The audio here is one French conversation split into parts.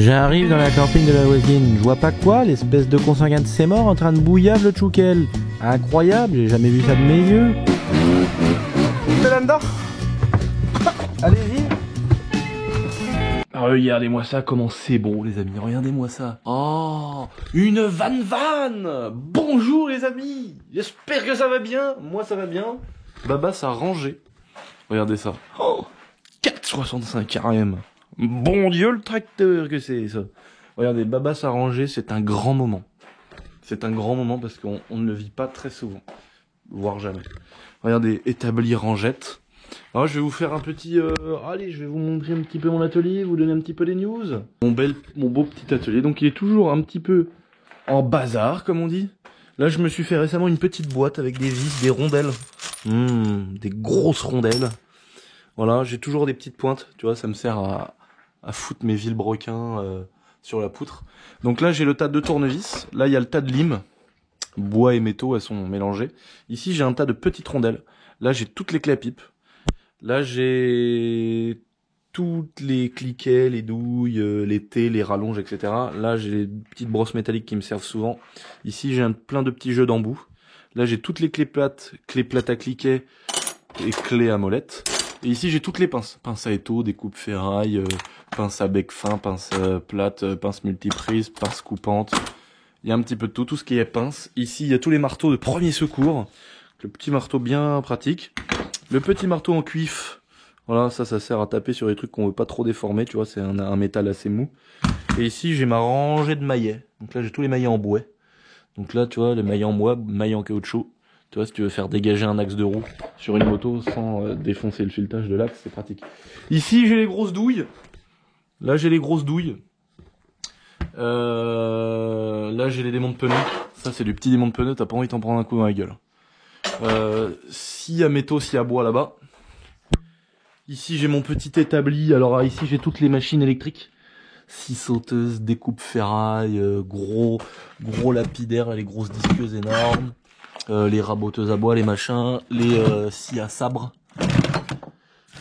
J'arrive dans la camping de la voisine, je vois pas quoi, l'espèce de consanguin de ses morts en train de bouillave le tchoukel. Incroyable, j'ai jamais vu ça de mes yeux. C'est là-dedans. Allez-y. Regardez-moi ça, comment c'est beau les amis, regardez-moi ça. Oh, une van. Bonjour les amis, j'espère que ça va bien, moi ça va bien. Baba ça a rangé, regardez ça. Oh, 4,65 RM. Bon Dieu le tracteur que c'est ça. Regardez, Baba ça a rangé, c'est un grand moment. C'est un grand moment parce qu'on ne le vit pas très souvent, voire jamais. Regardez, établi rangette. Alors je vais vous faire un petit... allez, je vais vous montrer un petit peu mon atelier, vous donner un petit peu des news. Mon beau petit atelier, donc il est toujours un petit peu en bazar, comme on dit. Là, je me suis fait récemment une petite boîte avec des vis, des rondelles. Des grosses rondelles. Voilà, j'ai toujours des petites pointes, tu vois, ça me sert à foutre mes vilebrequins sur la poutre. Donc là, j'ai le tas de tournevis. Là, il y a le tas de limes. Bois et métaux, elles sont mélangées. Ici, j'ai un tas de petites rondelles. Là, j'ai toutes les clés à pipe. Là, j'ai toutes les cliquets, les douilles, les tés, les rallonges, etc. Là, j'ai les petites brosses métalliques qui me servent souvent. Ici, j'ai plein de petits jeux d'embout. Là, j'ai toutes les clés plates à cliquets et clés à molette. Et ici, j'ai toutes les pinces. Pince à étau, découpe ferraille, pince à bec fin, pince plate, pince multiprise, pince coupante. Il y a un petit peu de tout ce qui est pince. Ici, il y a tous les marteaux de premier secours. Le petit marteau bien pratique. Le petit marteau en cuif, voilà, ça sert à taper sur les trucs qu'on veut pas trop déformer, tu vois, c'est un métal assez mou. Et ici, j'ai ma rangée de maillets. Donc là, j'ai tous les maillets en bois. Donc là, tu vois, les maillets en bois, maillets en caoutchouc. Tu vois, si tu veux faire dégager un axe de roue sur une moto sans défoncer le filetage de l'axe, c'est pratique. Ici, j'ai les grosses douilles. Là, j'ai les grosses douilles. Là, j'ai les démons de pneus. Ça, c'est du petit démon de pneus, t'as pas envie de t'en prendre un coup dans la gueule. S'il y a métaux, s'il y a bois là-bas. Ici j'ai mon petit établi, alors ici j'ai toutes les machines électriques. Scie sauteuse, découpe ferraille, gros lapidaires, les grosses disqueuses énormes. Les raboteuses à bois, les machins, les scies à sabre.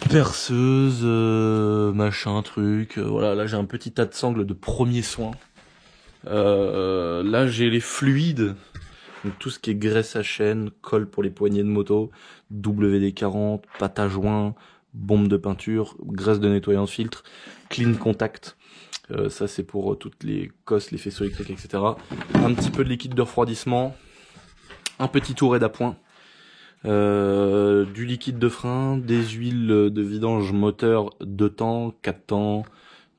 Perceuse, machin, truc. Voilà, là j'ai un petit tas de sangles de premier soin. Là j'ai les fluides. Donc tout ce qui est graisse à chaîne, colle pour les poignées de moto, WD-40, pâte à joint, bombe de peinture, graisse de nettoyant de filtre, clean contact. Ça c'est pour toutes les cosses, les faisceaux électriques, etc. Un petit peu de liquide de refroidissement, un petit touret d'appoint, du liquide de frein, des huiles de vidange moteur 2 temps, 4 temps,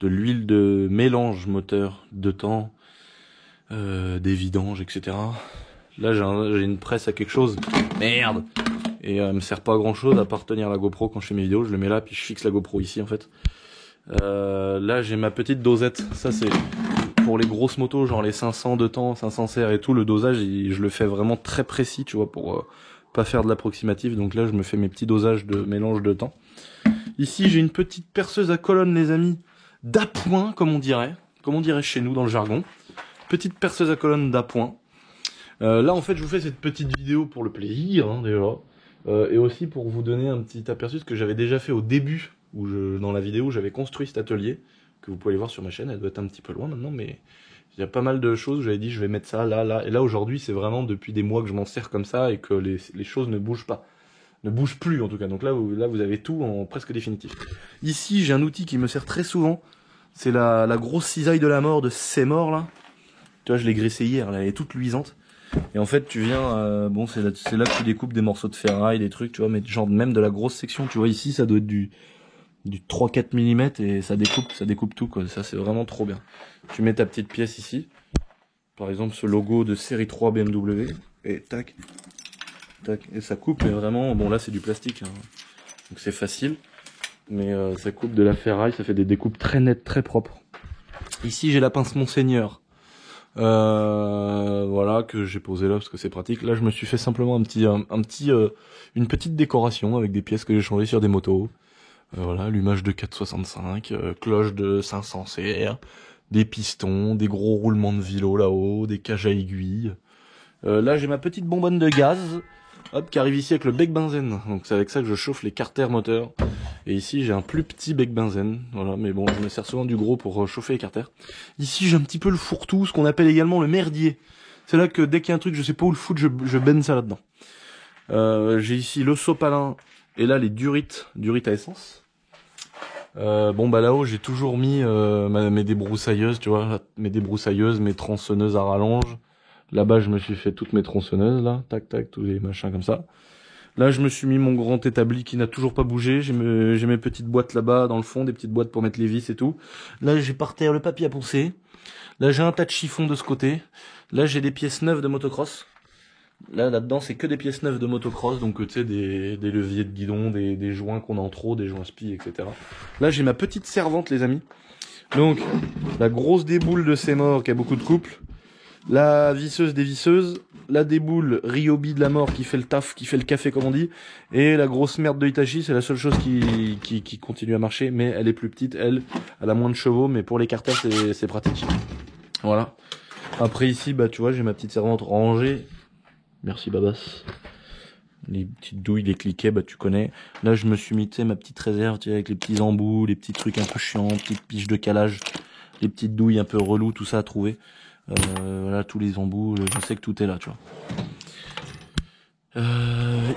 de l'huile de mélange moteur 2 temps, des vidanges, etc. Là j'ai une presse à quelque chose, merde, et elle me sert pas à grand chose à part tenir la GoPro quand je fais mes vidéos. Je le mets là puis je fixe la GoPro ici en fait. Là j'ai ma petite dosette, ça c'est pour les grosses motos genre les 500 de temps, 500 CR et tout. Le dosage je le fais vraiment très précis, tu vois, pour pas faire de l'approximatif. Donc là je me fais mes petits dosages de mélange de temps. Ici j'ai une petite perceuse à colonne les amis, d'appoint comme on dirait chez nous dans le jargon. Petite perceuse à colonne d'appoint. Là en fait je vous fais cette petite vidéo pour le plaisir hein, déjà, et aussi pour vous donner un petit aperçu de ce que j'avais déjà fait au début, où dans la vidéo j'avais construit cet atelier, que vous pouvez aller voir sur ma chaîne. Elle doit être un petit peu loin maintenant, mais il y a pas mal de choses où j'avais dit je vais mettre ça là, et là aujourd'hui c'est vraiment depuis des mois que je m'en sers comme ça et que les choses ne bougent pas. Ne bougent plus en tout cas, donc là vous avez tout en presque définitif. Ici j'ai un outil qui me sert très souvent, c'est la grosse cisaille de la mort de ces morts là. Tu vois je l'ai graissée hier, elle est toute luisante. Et en fait tu viens, bon c'est là que tu découpes des morceaux de ferraille, des trucs, tu vois, mais genre même de la grosse section, tu vois ici ça doit être du 3-4 mm et ça découpe tout quoi, ça c'est vraiment trop bien. Tu mets ta petite pièce ici, par exemple ce logo de série 3 BMW, et tac, tac, et ça coupe, mais vraiment, bon là c'est du plastique, hein, donc c'est facile, mais ça coupe de la ferraille, ça fait des découpes très nettes, très propres. Ici j'ai la pince Monseigneur. Voilà, que j'ai posé là parce que c'est pratique. Là je me suis fait simplement une petite décoration avec des pièces que j'ai changées sur des motos. Voilà, allumage de 4,65, cloche de 500 CR, des pistons, des gros roulements de vélo là-haut, des cages à aiguilles. Là j'ai ma petite bonbonne de gaz, hop, qui arrive ici avec le bec benzène. Donc c'est avec ça que je chauffe les carters moteurs. Et ici j'ai un plus petit bec benzène, voilà, mais bon, je me sers souvent du gros pour chauffer les carters. Ici j'ai un petit peu le fourre-tout, ce qu'on appelle également le merdier. C'est là que dès qu'il y a un truc, je sais pas où le foutre, je baigne ça là-dedans. J'ai ici le sopalin et là les durites à essence. Bon bah là-haut j'ai toujours mis mes débroussailleuses, tu vois, mes débroussailleuses, mes tronçonneuses à rallonge. Là-bas je me suis fait toutes mes tronçonneuses là, tac tac, tous les machins comme ça. Là je me suis mis mon grand établi qui n'a toujours pas bougé, j'ai mes petites boîtes là-bas dans le fond, des petites boîtes pour mettre les vis et tout. Là j'ai par terre le papier à poncer. Là j'ai un tas de chiffons de ce côté. Là j'ai des pièces neuves de motocross. Là-dedans c'est que des pièces neuves de motocross, donc tu sais des leviers de guidon, des joints qu'on a en trop, des joints spi, etc. Là j'ai ma petite servante les amis. Donc la grosse déboule de Seymour qui a beaucoup de couple. La visseuse des visseuses, la déboule Ryobi de la mort qui fait le taf, qui fait le café comme on dit, et la grosse merde de Hitachi, c'est la seule chose qui continue à marcher, mais elle est plus petite, elle a moins de chevaux, mais pour les carters c'est pratique. Voilà. Après ici, bah tu vois, j'ai ma petite servante rangée. Merci Babas. Les petites douilles, les cliquets, bah tu connais. Là je me suis mis, tu sais, ma petite réserve, tu sais, avec les petits embouts, les petits trucs un peu chiants, petites piches de calage, les petites douilles un peu reloues, tout ça à trouver. Voilà, tous les embouts, je sais que tout est là, tu vois.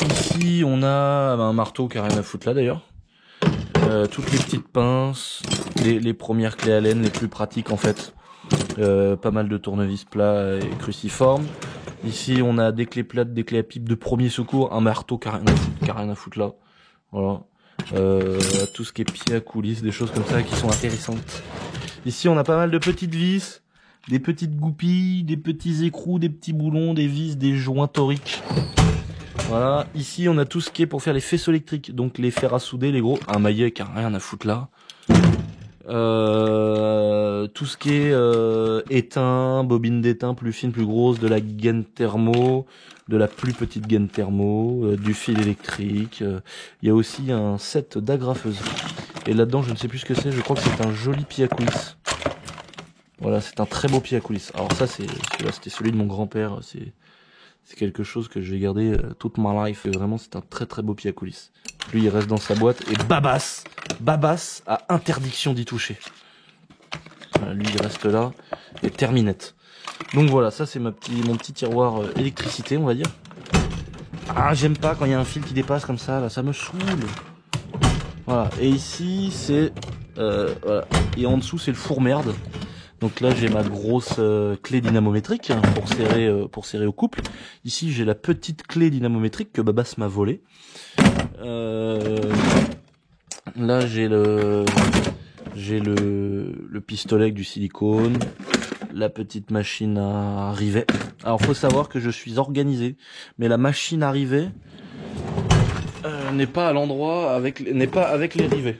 Ici, on a un marteau qui a rien à foutre là, d'ailleurs. Toutes les petites pinces, les premières clés Allen, les plus pratiques, en fait. Pas mal de tournevis plats et cruciformes. Ici, on a des clés plates, des clés à pipe de premier secours, un marteau qui a rien à foutre là. Voilà. Tout ce qui est pied à coulisses, des choses comme ça qui sont intéressantes. Ici, on a pas mal de petites vis. Des petites goupilles, des petits écrous, des petits boulons, des vis, des joints toriques. Voilà. Ici, on a tout ce qui est pour faire les faisceaux électriques. Donc, les fers à souder, les gros. Un maillet qui a rien à foutre là. Tout ce qui est étain, bobine d'étain plus fine, plus grosse, de la gaine thermo, de la plus petite gaine thermo, du fil électrique. Il y a aussi un set d'agrafeuses. Et là-dedans, je ne sais plus ce que c'est. Je crois que c'est un joli pied à coulisses. Voilà, c'est un très beau pied à coulisses. Alors ça, c'était celui de mon grand-père. C'est quelque chose que je vais garder toute ma life. Et vraiment, c'est un très très beau pied à coulisses. Lui, il reste dans sa boîte. Et Babas a interdiction d'y toucher. Voilà, lui, il reste là. Et terminette. Donc voilà, ça c'est mon petit tiroir électricité, on va dire. Ah, j'aime pas quand il y a un fil qui dépasse comme ça. Là, ça me saoule. Voilà. Et ici, c'est... voilà. Et en dessous, c'est le four merde. Donc là j'ai ma grosse clé dynamométrique hein, pour serrer au couple. Ici j'ai la petite clé dynamométrique que Babas m'a volée. Là j'ai le pistolet avec du silicone, la petite machine à rivet. Alors faut savoir que je suis organisé, mais la machine à rivet n'est pas à l'endroit n'est pas avec les rivets.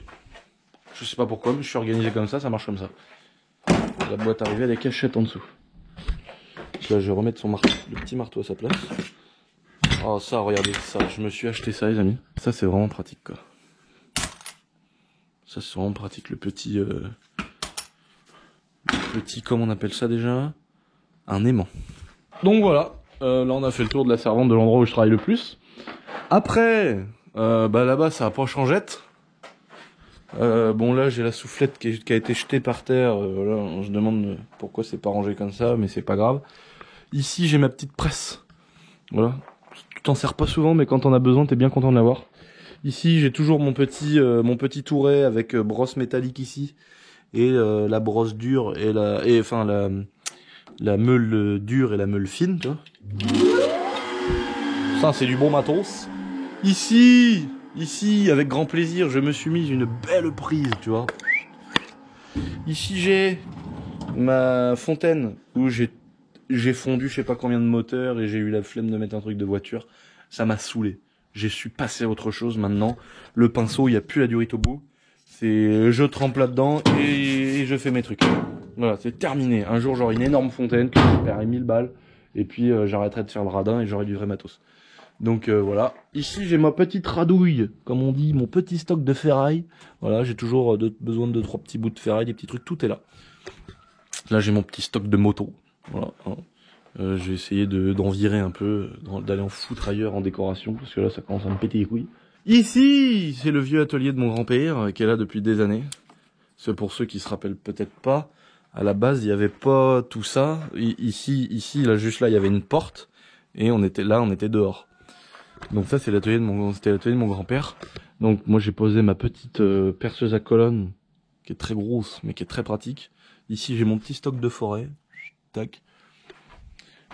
Je sais pas pourquoi, mais je suis organisé comme ça marche comme ça. La boîte à rivets, les cachettes en dessous. Là, je vais remettre le petit marteau à sa place. Oh, ça, regardez ça. Je me suis acheté ça, les amis. Ça, c'est vraiment pratique, quoi. Ça, c'est vraiment pratique. Le petit, comment on appelle ça déjà? Un aimant. Donc voilà. Là, on a fait le tour de la servante de l'endroit où je travaille le plus. Après, bah là-bas, ça a pas changette. Bon là j'ai la soufflette qui a été jetée par terre, voilà, on se demande pourquoi c'est pas rangé comme ça, mais c'est pas grave. Ici j'ai ma petite presse, voilà, tu t'en sers pas souvent mais quand on a besoin t'es bien content de l'avoir. Ici j'ai toujours mon petit touret avec brosse métallique ici, et la brosse dure et la meule dure et la meule fine, tu vois. Ça c'est du bon matos. Ici, avec grand plaisir, je me suis mis une belle prise, tu vois. Ici, j'ai ma fontaine où j'ai fondu je sais pas combien de moteurs et j'ai eu la flemme de mettre un truc de voiture. Ça m'a saoulé. J'ai su passer à autre chose maintenant. Le pinceau, il n'y a plus la durite au bout. C'est je trempe là-dedans et je fais mes trucs. Voilà, c'est terminé. Un jour, j'aurai une énorme fontaine que je paierai 1000 balles et puis j'arrêterai de faire le radin et j'aurai du vrai matos. Donc voilà, ici j'ai ma petite radouille, comme on dit, mon petit stock de ferraille. Voilà, j'ai toujours besoin de 2-3 petits bouts de ferraille, des petits trucs, tout est là. Là j'ai mon petit stock de moto. Voilà, hein. J'ai essayé d'en virer un peu, d'aller en foutre ailleurs en décoration, parce que là ça commence à me péter les couilles. Ici, c'est le vieux atelier de mon grand-père qui est là depuis des années. C'est pour ceux qui se rappellent peut-être pas. À la base, il n'y avait pas tout ça. Ici, là, juste là, il y avait une porte et on était dehors. Donc ça, c'était l'atelier de mon grand-père. Donc moi, j'ai posé ma petite perceuse à colonne qui est très grosse, mais qui est très pratique. Ici, j'ai mon petit stock de forêt. Tac.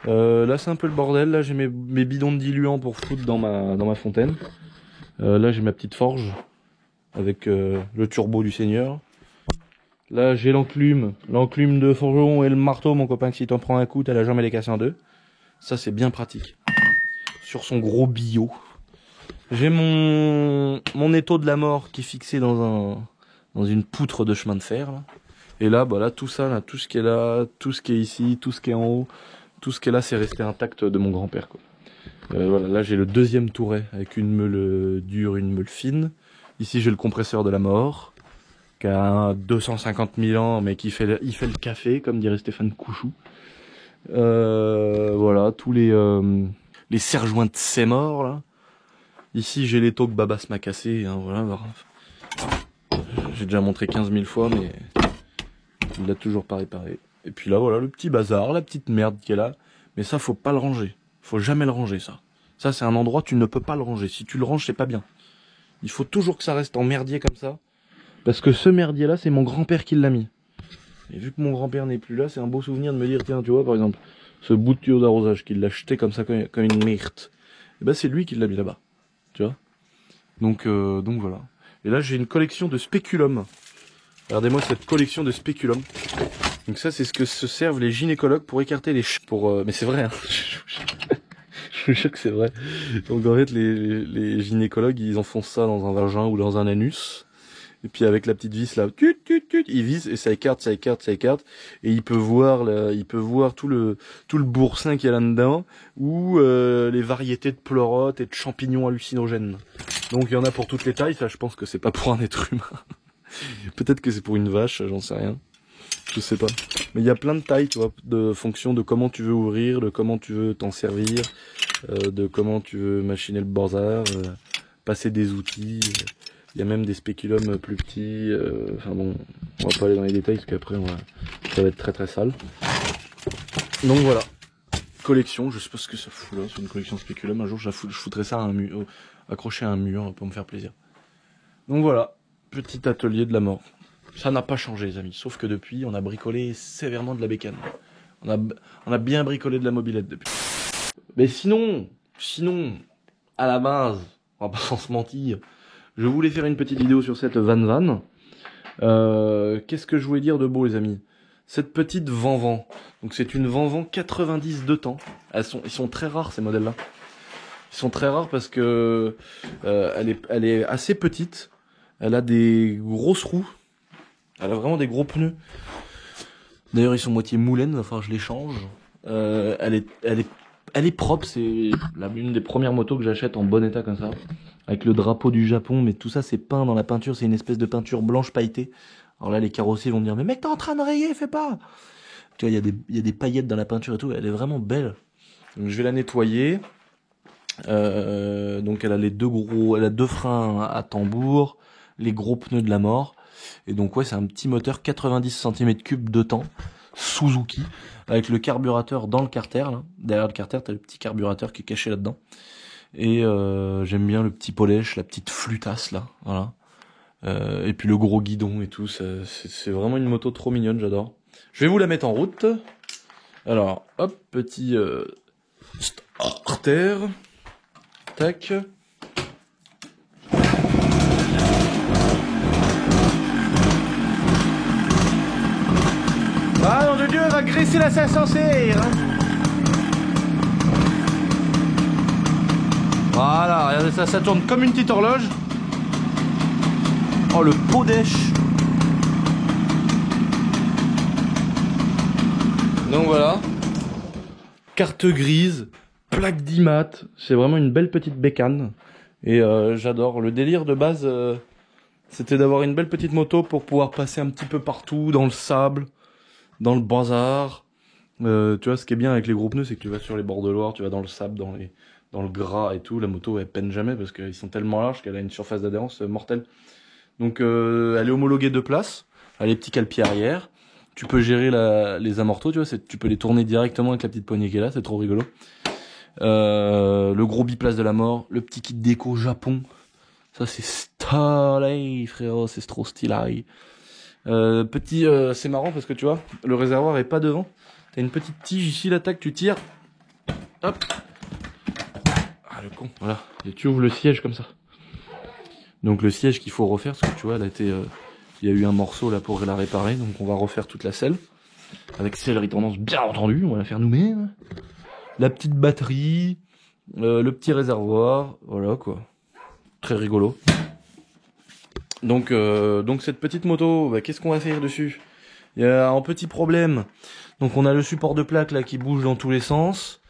Là, c'est un peu le bordel. Là, j'ai mes bidons de diluant pour foutre dans ma fontaine. Là, j'ai ma petite forge avec le turbo du seigneur. Là, j'ai l'enclume de forgeron et le marteau, mon copain, que si t'en prends un coup, t'as la jambe, elle est cassée en deux. Ça, c'est bien pratique. Sur son gros billot. J'ai mon étau de la mort qui est fixé dans une poutre de chemin de fer, là. Et là, bah là, tout ça, là, tout ce qui est là, tout ce qui est ici, tout ce qui est en haut, tout ce qui est là, c'est resté intact de mon grand-père, quoi. Voilà, là, j'ai le deuxième touret avec une meule dure, une meule fine. Ici, j'ai le compresseur de la mort, qui a 250 000 ans, mais il fait le café, comme dirait Stéphane Couchou. Voilà, tous les serre-joints de ses morts, là. Ici, j'ai l'étau que Babas m'a cassé, hein, voilà. J'ai déjà montré 15 000 fois, mais il l'a toujours pas réparé. Et puis là, voilà, le petit bazar, la petite merde qui est là. Mais ça, faut pas le ranger. Faut jamais le ranger, ça. Ça, c'est un endroit, tu ne peux pas le ranger. Si tu le ranges, c'est pas bien. Il faut toujours que ça reste en merdier comme ça. Parce que ce merdier-là, c'est mon grand-père qui l'a mis. Et vu que mon grand-père n'est plus là, c'est un beau souvenir de me dire, tiens, tu vois, par exemple, ce bout de tuyau d'arrosage qu'il l'a jeté comme ça, comme une merde. Et ben, c'est lui qui l'a mis là-bas. Tu vois. Donc voilà. Et là, j'ai une collection de spéculum. Regardez-moi cette collection de spéculum. Donc ça, c'est ce que se servent les gynécologues pour écarter les mais c'est vrai, hein. Je vous jure que c'est vrai. Donc en fait, les gynécologues, ils enfoncent ça dans un vagin ou dans un anus. Et puis avec la petite vis là, il vise et ça écarte. Et il peut voir tout le boursin qu'il y a là-dedans, ou les variétés de pleurotes et de champignons hallucinogènes. Donc il y en a pour toutes les tailles. Ça, je pense que c'est pas pour un être humain. Peut-être que c'est pour une vache, j'en sais rien. Je sais pas. Mais il y a plein de tailles, tu vois, de fonction de comment tu veux ouvrir, de comment tu veux t'en servir, de comment tu veux machiner le bazar, passer des outils. Il y a même des spéculums plus petits. Enfin bon, on va pas aller dans les détails parce qu'après ça va être très très sale. Donc voilà. Collection, je sais pas ce que ça fout là, c'est une collection de spéculum. Un jour je foutrais ça à un mur, accroché à un mur pour me faire plaisir. Donc voilà. Petit atelier de la mort. Ça n'a pas changé, les amis. Sauf que depuis, on a bricolé sévèrement de la bécane. On a bien bricolé de la mobilette depuis. Mais sinon, à la base, on va pas sans se mentir, je voulais faire une petite vidéo sur cette Van. Qu'est-ce que je voulais dire de beau, les amis? Cette petite Van. Donc c'est une Van 90 de temps. Ils sont très rares, ces modèles-là. Ils sont très rares parce que elle est assez petite. Elle a des grosses roues. Elle a vraiment des gros pneus. D'ailleurs, ils sont moitié moulaines, il va falloir que je les change. Elle est propre, c'est une des premières motos que j'achète en bon état comme ça. Avec le drapeau du Japon, mais tout ça c'est peint dans la peinture, c'est une espèce de peinture blanche pailletée. Alors là, les carrossiers vont me dire, mais mec, t'es en train de rayer, fais pas! Tu vois, il y a des paillettes dans la peinture et tout, elle est vraiment belle. Donc je vais la nettoyer. Donc elle a elle a deux freins à tambour, les gros pneus de la mort. Et donc ouais, c'est un petit moteur 90 cm3 de temps, Suzuki, avec le carburateur dans le carter, là. Derrière le carter, t'as le petit carburateur qui est caché là-dedans. Et j'aime bien le petit polèche, la petite flûtasse là, voilà. Et puis le gros guidon et tout, c'est vraiment une moto trop mignonne, j'adore. Je vais vous la mettre en route. Alors, hop, petit starter. Tac. Ah, nom de Dieu, elle va graisser la 500CR, hein. Voilà, regardez ça, ça tourne comme une petite horloge. Oh, le pot d'èche. Donc voilà. Carte grise, plaque d'IMAT. C'est vraiment une belle petite bécane. Et j'adore. Le délire de base, c'était d'avoir une belle petite moto pour pouvoir passer un petit peu partout, dans le sable, dans le bazar. Tu vois, ce qui est bien avec les gros pneus, c'est que tu vas sur les bords de Loire, tu vas dans le sable, dans le gras et tout. La moto elle peine jamais parce qu'ils sont tellement larges qu'elle a une surface d'adhérence mortelle. Donc elle est homologuée 2 places, elle a les petits cale-pieds arrière. Tu peux gérer les amortos, tu vois, tu peux les tourner directement avec la petite poignée qui est là, c'est trop rigolo. Le gros biplace de la mort, le petit kit déco Japon. Ça c'est stylé frérot, c'est trop stylé. C'est marrant parce que tu vois, le réservoir est pas devant. T'as une petite tige ici, l'attaque, tu tires. Hop. Ah le con, voilà. Et tu ouvres le siège comme ça. Donc le siège qu'il faut refaire parce que tu vois, elle a été, il y a eu un morceau là pour la réparer, donc on va refaire toute la selle. Avec sellerie tendance bien entendu, on va la faire nous-mêmes. La petite batterie, le petit réservoir, voilà quoi. Très rigolo. Donc cette petite moto, bah, qu'est-ce qu'on va faire dessus? Il y a un petit problème. Donc on a le support de plaque là qui bouge dans tous les sens.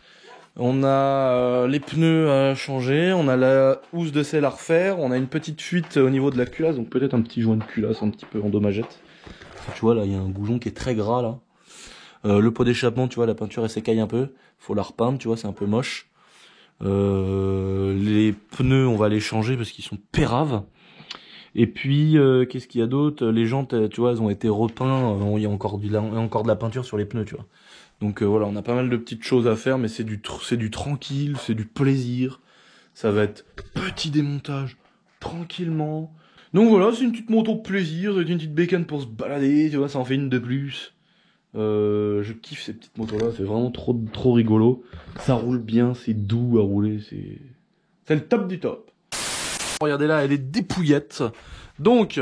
On a les pneus à changer, on a la housse de selle à refaire, on a une petite fuite au niveau de la culasse, donc peut-être un petit joint de culasse un petit peu endommagette. Tu vois là, il y a un goujon qui est très gras là. Le pot d'échappement, tu vois, la peinture elle s'écaille un peu, faut la repeindre, tu vois, c'est un peu moche. Les pneus, on va les changer parce qu'ils sont péraves. Et puis, qu'est-ce qu'il y a d'autre? Les jantes, tu vois, elles ont été repeintes, il y a encore de la peinture sur les pneus, tu vois. Donc voilà, on a pas mal de petites choses à faire, mais c'est du tranquille, c'est du plaisir. Ça va être petit démontage, tranquillement. Donc voilà, c'est une petite moto de plaisir, c'est une petite bécane pour se balader, tu vois, ça en fait une de plus. Je kiffe ces petites motos là, c'est vraiment trop rigolo. Ça roule bien, c'est doux à rouler, c'est le top du top. Regardez là, elle est dépouillette. Donc,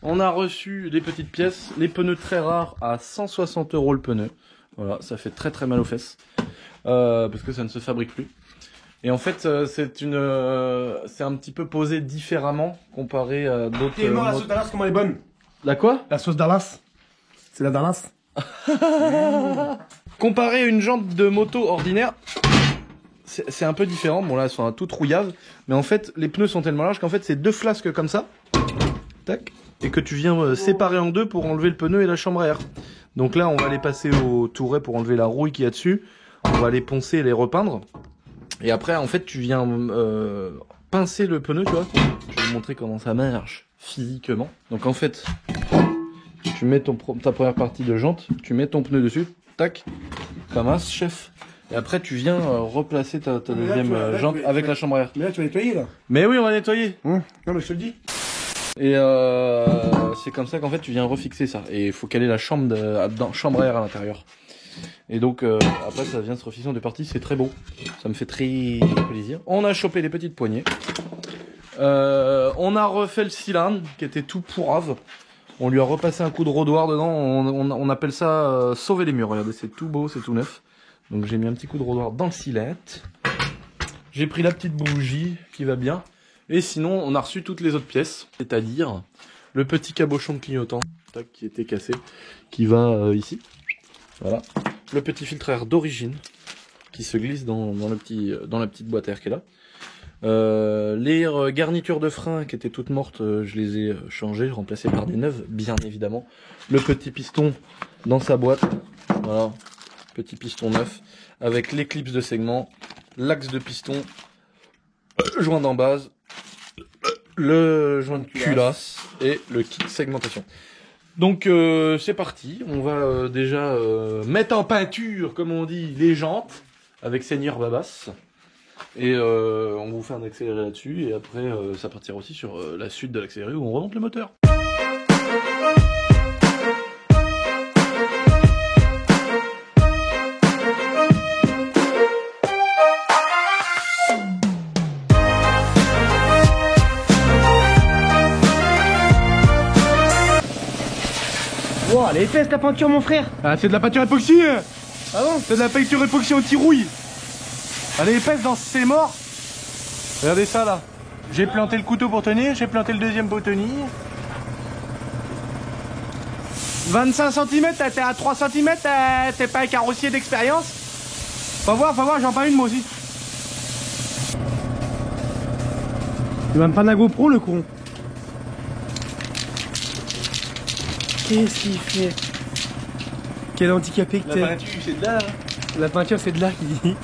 on a reçu des petites pièces, les pneus très rares à 160 € le pneu. Voilà, ça fait très mal aux fesses. Parce que ça ne se fabrique plus. Et en fait, c'est un petit peu posé différemment comparé à d'autres. La sauce Dallas, comment elle est bonne? La quoi? La sauce Dallas. C'est la Dallas. Comparé à une jante de moto ordinaire, c'est un peu différent. Bon là, elles sont toutes rouillaves. Mais en fait, les pneus sont tellement larges qu'en fait, c'est 2 flasques comme ça. Tac. Et que tu viens séparer en 2 pour enlever le pneu et la chambre à air. Donc là, on va les passer au touret pour enlever la rouille qu'il y a dessus. On va les poncer et les repeindre. Et après, en fait, tu viens pincer le pneu, tu vois. Je vais vous montrer comment ça marche physiquement. Donc en fait, tu mets ta première partie de jante, tu mets ton pneu dessus, tac, ramasse, chef. Et après, tu viens replacer ta deuxième jante avec la chambre à air. Mais là, tu vas nettoyer, là. Mais oui, on va nettoyer. Non, mais je te le dis. Et c'est comme ça qu'en fait, tu viens refixer ça. Et il faut caler la chambre à air à l'intérieur. Et donc, après, ça vient se refixer en 2 parties. C'est très beau. Ça me fait très plaisir. On a chopé les petites poignées. On a refait le cylindre, qui était tout pourrave. On lui a repassé un coup de rodoir dedans. On appelle ça sauver les murs. Regardez, c'est tout beau, c'est tout neuf. Donc j'ai mis un petit coup de rodoir dans le cylette. J'ai pris la petite bougie qui va bien. Et sinon, on a reçu toutes les autres pièces. C'est-à-dire le petit cabochon de clignotant qui était cassé, qui va ici. Voilà. Le petit filtre à air d'origine qui se glisse dans la petite boîte à air qui est là. Les garnitures de frein qui étaient toutes mortes, je les ai changées, remplacées par des neuves, bien évidemment. Le petit piston dans sa boîte, voilà, petit piston neuf, avec l'éclipse de segment, l'axe de piston, joint d'embase, le joint de culasse et le kit segmentation. Donc c'est parti, on va déjà mettre en peinture, comme on dit, les jantes, avec Seigneur Babas. Et on vous fait un accéléré là-dessus, et après ça partira aussi sur la suite de l'accéléré où on remonte le moteur. Wow, elle est épaisse la peinture, mon frère. Ah, c'est de la peinture époxy. Ah bon? C'est de la peinture époxy anti-rouille. Elle est épaisse dans ses morts. Regardez ça là. J'ai planté le couteau pour tenir, j'ai planté le deuxième pour tenir. 25 cm, t'es à 3 cm, t'es pas un carrossier d'expérience. Va voir, j'en parle une moi aussi. Il va me prendre la GoPro, le con. Qu'est-ce qu'il fait? Quel handicapé que t'es. La peinture, c'est de là. La peinture, c'est de là qu'il dit.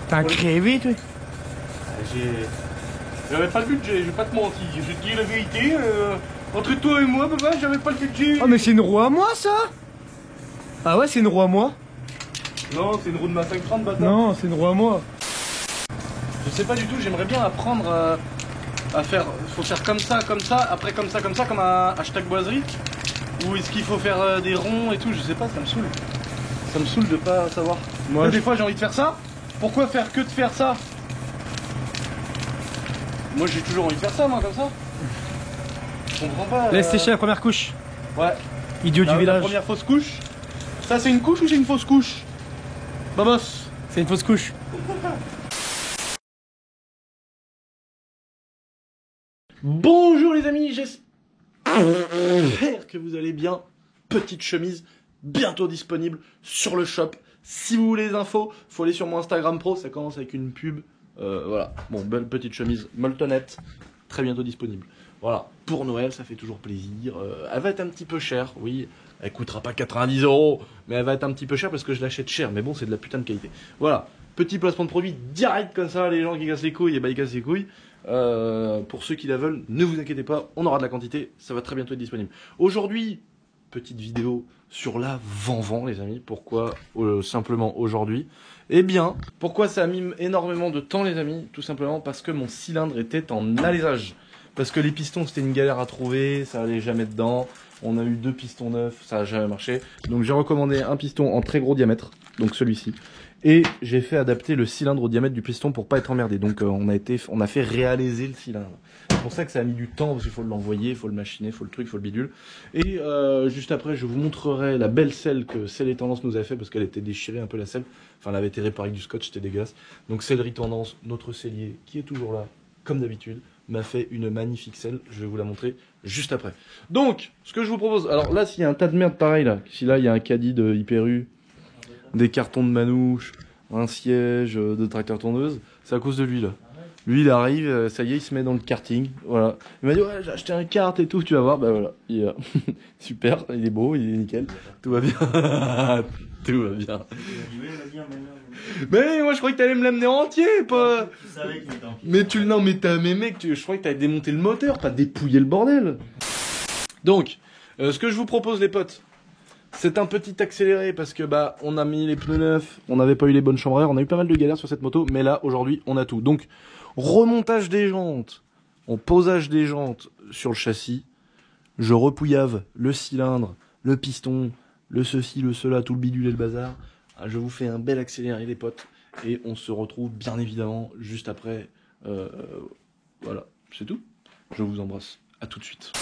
T'as un crevé, toi. J'avais pas le budget, je vais pas te mentir. Je vais te dire la vérité. Entre toi et moi, papa, j'avais pas le budget. Oh mais c'est une roue à moi ça? Ah ouais, c'est une roue à moi? Non, c'est une roue de ma 530, bâtard. Non, c'est une roue à moi. Je sais pas du tout, j'aimerais bien apprendre à faire. Faut faire comme ça, après comme ça, comme un hashtag boiserie. Ou est-ce qu'il faut faire des ronds et tout, je sais pas, ça me saoule. Ça me saoule de pas savoir. Moi, des fois j'ai envie de faire ça. Pourquoi faire que de faire ça? Moi j'ai toujours envie de faire ça, moi, comme ça. Je comprends pas. Laisse sécher la première couche. Ouais. Idiot du La village. première fausse couche. Ça c'est une couche ou c'est une fausse couche? Babos. C'est une fausse couche. Bonjour les amis, j'espère que vous allez bien. Petite chemise bientôt disponible sur le shop. Si vous voulez les infos, faut aller sur mon Instagram pro, ça commence avec une pub. Voilà, bon, belle petite chemise molletonnette, très bientôt disponible. Voilà, pour Noël, ça fait toujours plaisir. Elle va être un petit peu chère, oui. Elle coûtera pas 90 €, mais elle va être un petit peu chère parce que je l'achète cher. Mais bon, c'est de la putain de qualité. Voilà, petit placement de produit direct comme ça. Les gens qui cassent les couilles, et bah ils cassent les couilles. Pour ceux qui la veulent, ne vous inquiétez pas, on aura de la quantité. Ça va très bientôt être disponible. Aujourd'hui, petite vidéo sur la Van-Van, les amis. Pourquoi simplement aujourd'hui? Eh bien, pourquoi ça a mis énormément de temps, les amis? Tout simplement parce que mon cylindre était en alésage. Parce que les pistons, c'était une galère à trouver, ça allait jamais dedans. On a eu 2 pistons neufs, ça a jamais marché. Donc j'ai recommandé un piston en très gros diamètre, donc celui-ci. Et j'ai fait adapter le cylindre au diamètre du piston pour pas être emmerdé. Donc on a fait réaliser le cylindre. C'est pour ça que ça a mis du temps, parce qu'il faut l'envoyer, il faut le machiner, il faut le truc, il faut le bidule. Et juste après, je vous montrerai la belle selle que Selle et Tendance nous a fait, parce qu'elle était déchirée un peu la selle. Enfin, elle avait été réparée avec du scotch, c'était dégueulasse. Donc Sellerie Tendance, notre sellier, qui est toujours là, comme d'habitude, m'a fait une magnifique selle. Je vais vous la montrer juste après. Donc, ce que je vous propose, alors là, s'il y a un tas de merde pareil là, si là il y a un caddie de Hyper U, des cartons de manouche, un siège de tracteur tondeuse, c'est à cause de lui là. Lui il arrive, ça y est, il se met dans le karting, voilà. Il m'a dit ouais, j'ai acheté un kart et tout, tu vas voir, bah voilà, il est là. Super, il est beau, il est nickel, tout va bien. Tout va bien. Mais moi je croyais que t'allais me l'amener entier, pas. Mais mais mec, je croyais que t'allais démonter le moteur, pas dépouiller le bordel. Donc, ce que je vous propose les potes, c'est un petit accéléré parce que bah on a mis les pneus neufs, on n'avait pas eu les bonnes chambres à air, on a eu pas mal de galères sur cette moto, mais là aujourd'hui on a tout. Donc remontage des jantes, posage des jantes sur le châssis, je repouillave le cylindre, le piston, le ceci, le cela, tout le bidule et le bazar. Je vous fais un bel accéléré les potes et on se retrouve bien évidemment juste après. Voilà, c'est tout. Je vous embrasse. À tout de suite.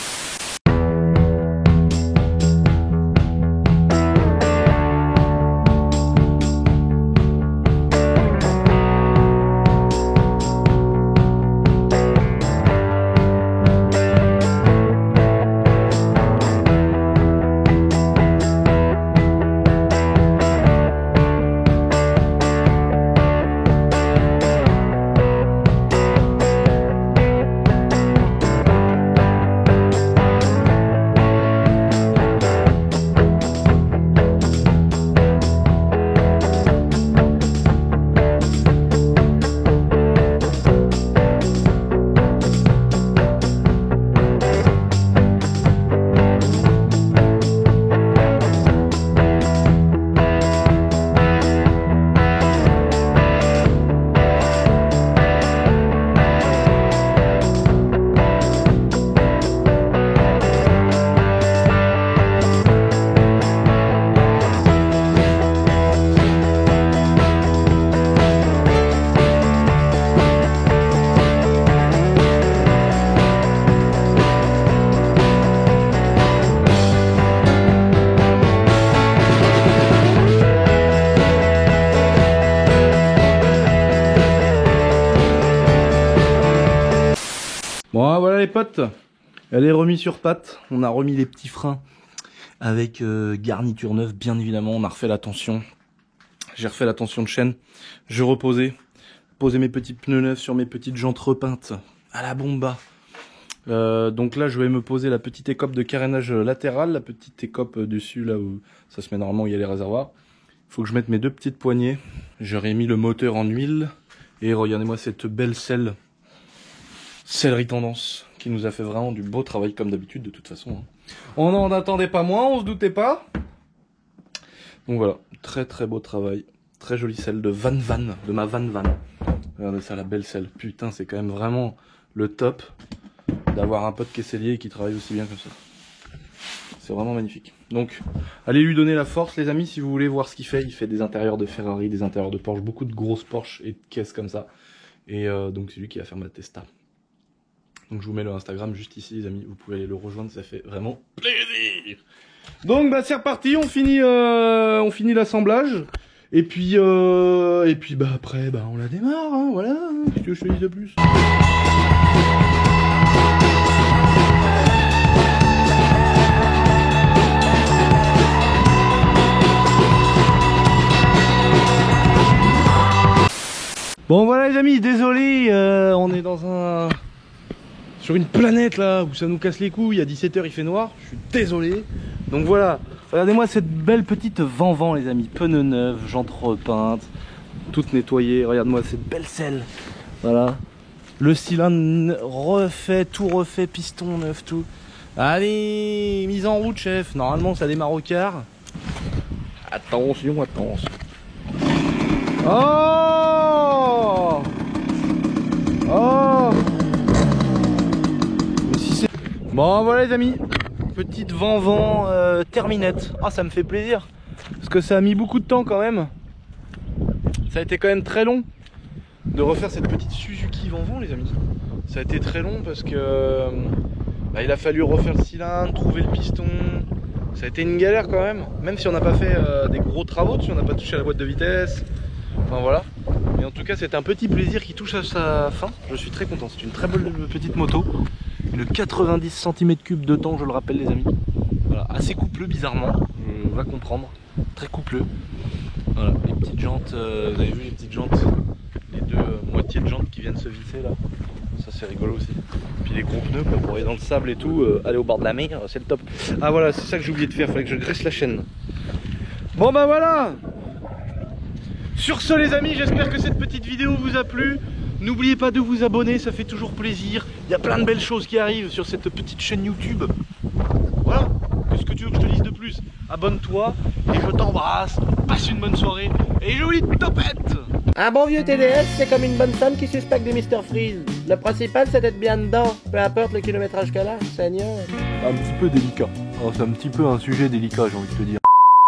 Bon voilà les potes, elle est remise sur pattes, on a remis les petits freins avec garniture neuve bien évidemment, on a refait la tension, j'ai refait la tension de chaîne, j'ai reposé, posé mes petits pneus neufs sur mes petites jantes repeintes à la bomba. Donc là je vais me poser la petite écope de carénage latéral, la petite écope dessus là où ça se met normalement où il y a les réservoirs. Il faut que je mette mes 2 petites poignées, j'aurais mis le moteur en huile Et regardez-moi cette belle sellerie tendance, qui nous a fait vraiment du beau travail comme d'habitude de toute façon. Hein. On n'en attendait pas moins, on se doutait pas. Donc voilà, très très beau travail. Très jolie selle de Van Van, de ma Van Van. Regardez ça, la belle selle. Putain, c'est quand même vraiment le top d'avoir un pote qui est sellier et qui travaille aussi bien comme ça. C'est vraiment magnifique. Donc, allez lui donner la force, les amis, si vous voulez voir ce qu'il fait. Il fait des intérieurs de Ferrari, des intérieurs de Porsche, beaucoup de grosses Porsche et de caisses comme ça. Et donc, c'est lui qui va faire ma Testa. Donc, je vous mets le Instagram juste ici, les amis. Vous pouvez aller le rejoindre, ça fait vraiment plaisir. Donc, bah, c'est reparti. On finit l'assemblage. Et puis bah après, bah on la démarre, hein, voilà. Qu'est-ce que je te dis de plus? Bon voilà les amis, désolé, on est sur une planète là où ça nous casse les couilles. À 17 h il fait noir. Je suis désolé. Donc voilà. Regardez-moi cette belle petite Van les amis, pneus neufs, jantes repeintes, toutes nettoyées. Regarde-moi cette belle selle, voilà. Le cylindre refait, tout refait, piston neuf, tout. Allez, mise en route chef, normalement ça démarre au quart. Attention, attention. Oh oh. Bon voilà les amis. Petite Van terminette. Ah ça me fait plaisir. Parce que ça a mis beaucoup de temps quand même. Ça a été quand même très long de refaire cette petite Suzuki Van les amis. Ça a été très long parce que bah, il a fallu refaire le cylindre, trouver le piston. Ça a été une galère quand même. Même si on n'a pas fait des gros travaux dessus, on n'a pas touché à la boîte de vitesse. Enfin voilà. Mais en tout cas c'est un petit plaisir qui touche à sa fin. Je suis très content. C'est une très belle petite moto. Une 90 cm3 de temps, je le rappelle les amis. Voilà, assez coupleux bizarrement, on va comprendre. Très coupleux. Voilà, les petites jantes, vous avez vu les petites jantes, les deux moitiés de jantes qui viennent se visser là. Ça c'est rigolo aussi. Puis les gros pneus quoi, pour aller dans le sable et tout, aller au bord de la mer, c'est le top. Ah voilà, c'est ça que j'ai oublié de faire, fallait que je graisse la chaîne. Bon bah voilà. Sur ce les amis, j'espère que cette petite vidéo vous a plu. N'oubliez pas de vous abonner, ça fait toujours plaisir. Il y a plein de belles choses qui arrivent sur cette petite chaîne YouTube. Voilà, qu'est-ce que tu veux que je te dise de plus? Abonne-toi et je t'embrasse. Passe une bonne soirée et jolie topette. Un bon vieux TDS, c'est comme une bonne femme qui suspecte des Mr Freeze. Le principal, c'est d'être bien dedans, peu importe le kilométrage qu'elle a, Seigneur. Un petit peu délicat. Oh, c'est un petit peu un sujet délicat, j'ai envie de te dire.